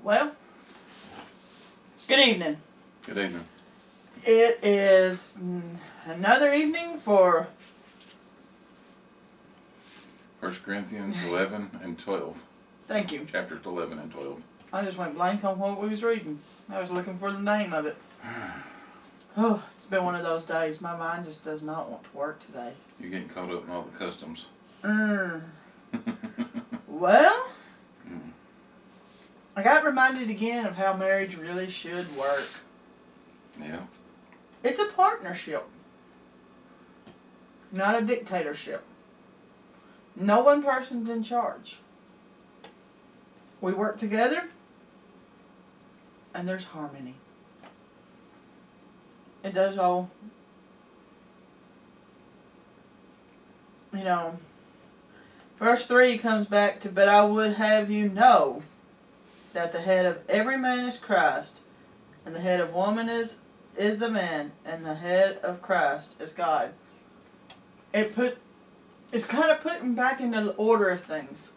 Well, good evening. Good evening. It is another evening for 1 Corinthians 11 and 12. Thank you. Chapters 11 and 12. I just went blank on what we was reading. I was looking for the name of it. Oh, it's been one of those days. My mind just does not want to work today. You're getting caught up in all the customs. Well, I got reminded again of how marriage really should work. Yeah. It's a partnership, not a dictatorship. No one person's in charge. We work together, and there's harmony. It does all, verse 3 comes back to, but I would have you know that the head of every man is Christ, and the head of woman is the man, and the head of Christ is God. It's kind of putting back into the order of things.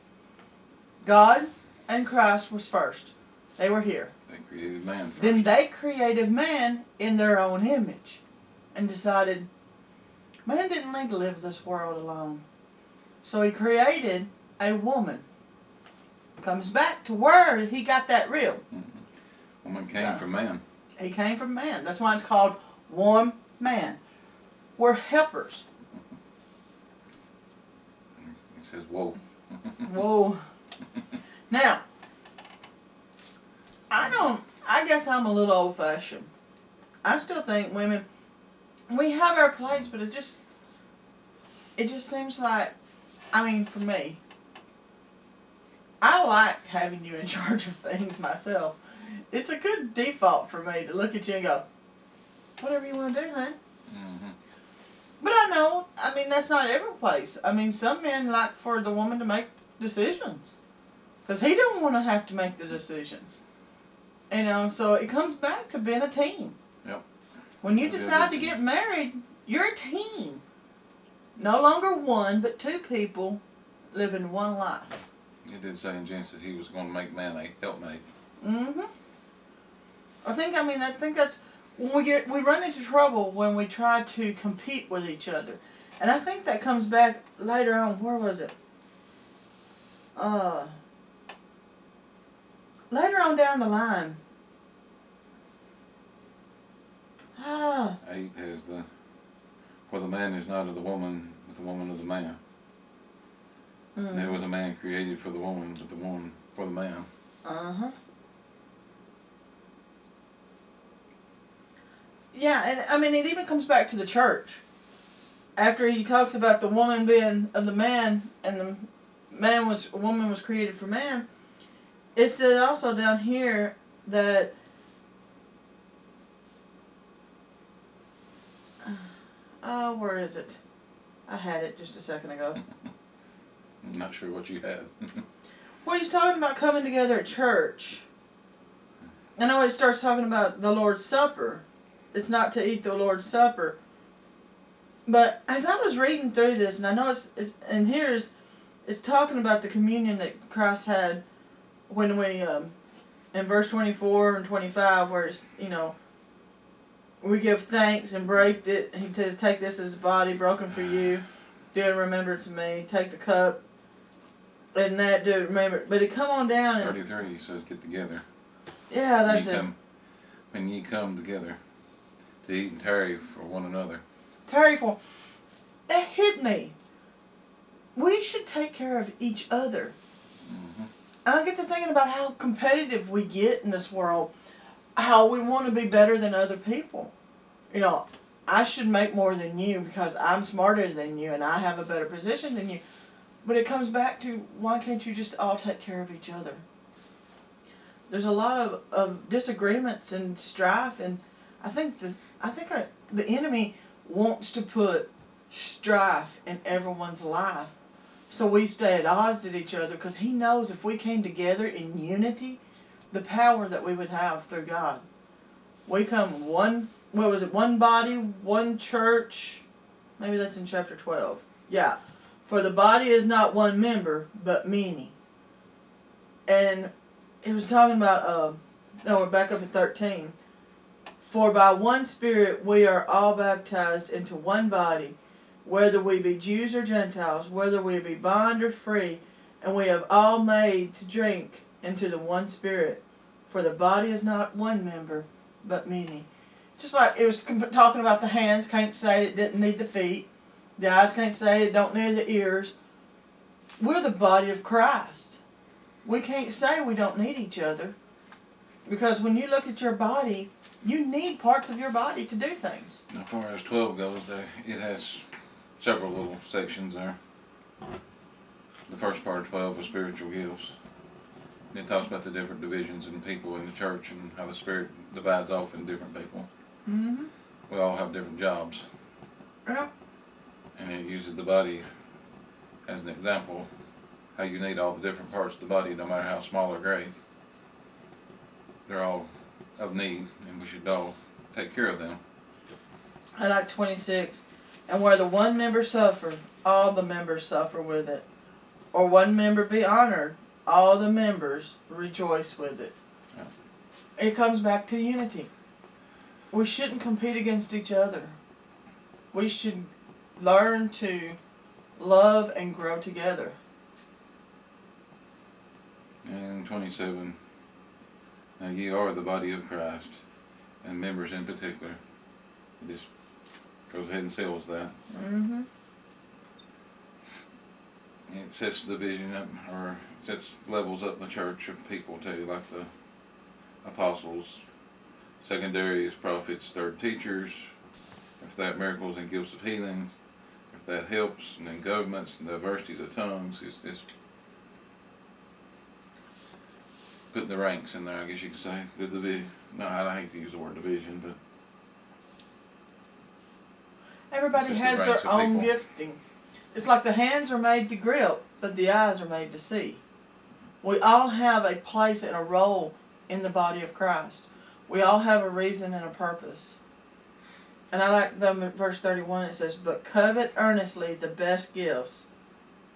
God and Christ was first. They were here. They created man first. Then they created man in their own image and decided man didn't need to live this world alone. So he created a woman. Comes back to where he got that real. Mm-hmm. Woman came from man. He came from man. That's why it's called one man. We're helpers. He says, whoa. Whoa. Now, I guess I'm a little old-fashioned. I still think women, we have our place, but it just seems like, for me, I like having you in charge of things myself. It's a good default for me to look at you and go, whatever you want to do, huh? Mm-hmm. But I know, that's not every place. Some men like for the woman to make decisions. Because he don't want to have to make the decisions. So it comes back to being a team. Yep. When you decide to get married, you're a team. No longer one, but two people living one life. He did say in Genesis he was going to make man a helpmate. Mm-hmm. I think that's when we run into trouble when we try to compete with each other. And I think that comes back later on. Where was it? Later on down the line. 8 has for the man is not of the woman, but the woman of the man. Mm. There was a man created for the woman, but the woman for the man. Uh-huh. Yeah, and it even comes back to the church. After he talks about the woman being of the man, and the woman was created for man, it said also down here that where is it? I had it just a second ago. I'm not sure what you had. Well, he's talking about coming together at church. I know it starts talking about the Lord's Supper. It's not to eat the Lord's Supper. But as I was reading through this, and I know it's talking about the communion that Christ had when we, in verse 24 and 25, where it's, we give thanks and break it. He says, take this as a body broken for you. Do it in remembrance of me. Take the cup. And that, do it remember. But it come on down. 33, he says, get together. Yeah, that's it. When ye come together to eat and tarry for one another. Tarry for. That hit me. We should take care of each other. Mm-hmm. And I get to thinking about how competitive we get in this world. How we want to be better than other people. I should make more than you because I'm smarter than you and I have a better position than you. But it comes back to, why can't you just all take care of each other? There's a lot of disagreements and strife, and I think the enemy wants to put strife in everyone's life. So we stay at odds with each other because he knows if we came together in unity, the power that we would have through God. We come one body, one church. Maybe that's in chapter 12. Yeah. For the body is not one member, but many. And it was talking about, no, we're back up at 13. For by one Spirit we are all baptized into one body, whether we be Jews or Gentiles, whether we be bond or free, and we have all made to drink into the one Spirit. For the body is not one member, but many. Just like it was talking about the hands, can't say it didn't need the feet. The eyes can't say it don't need the ears. We're the body of Christ. We can't say we don't need each other. Because when you look at your body, you need parts of your body to do things. As far as 12 goes, it has several little sections there. The first part of 12 is spiritual gifts. It talks about the different divisions in people in the church and how the Spirit divides off in different people. Mm-hmm. We all have different jobs. Yeah. And it uses the body as an example, how you need all the different parts of the body, no matter how small or great. They're all of need, and we should all take care of them. I like 26. And where the one member suffer, all the members suffer with it. Or one member be honored, all the members rejoice with it. Yeah. It comes back to unity. We shouldn't compete against each other. We should learn to love and grow together. And 27. Now ye are the body of Christ, and members in particular. It just goes ahead and seals that. Mm-hmm. It sets the division up, or sets levels up the church of people too, like the apostles. Secondary is prophets, third teachers. If that miracles and gifts of healings, if that helps, and then governments and diversities of tongues. It's putting the ranks in there, I guess you could say. The division. No, I hate to use the word division, but everybody has the ranks their of own people. gifting. It's like the hands are made to grip, but the eyes are made to see. We all have a place and a role in the body of Christ. We all have a reason and a purpose. And I like them in verse 31, it says, but covet earnestly the best gifts,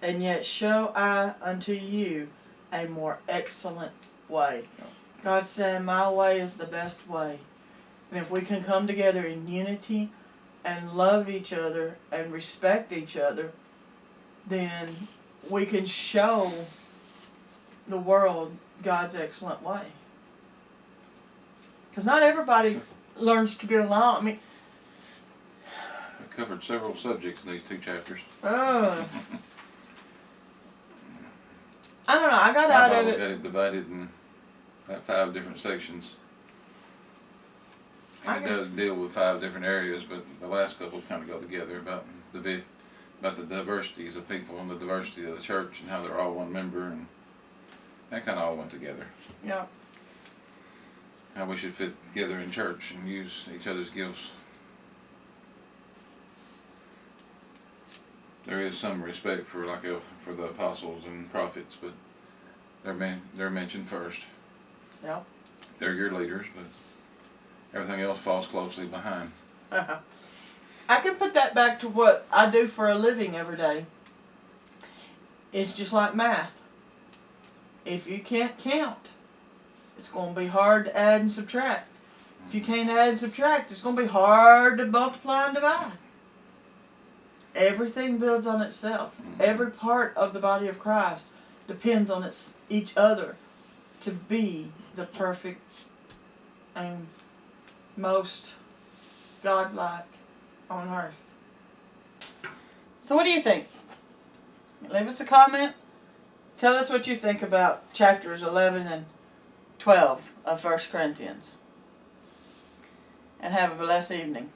and yet show I unto you a more excellent way. God's saying my way is the best way. And if we can come together in unity and love each other and respect each other, then we can show the world God's excellent way. Because not everybody learns to get along. I mean, I covered several subjects in these 2 chapters. I don't know. I got My out of Bible's it. got it divided in like 5 different sections. And it does deal with 5 different areas, but the last couple kind of go together about the diversities of people and the diversity of the church and how they're all one member, and that kind of all went together. Yeah. How we should fit together in church and use each other's gifts. There is some respect for for the apostles and prophets, but they're mentioned first. Yeah. They're your leaders, but everything else falls closely behind. I can put that back to what I do for a living every day. It's just like math. If you can't count, it's going to be hard to add and subtract. If you can't add and subtract, it's going to be hard to multiply and divide. Everything builds on itself. Every part of the body of Christ depends on each other to be the perfect and most godlike on earth. So what do you think? Leave us a comment. Tell us what you think about chapters 11 and 12 of 1 Corinthians. And have a blessed evening.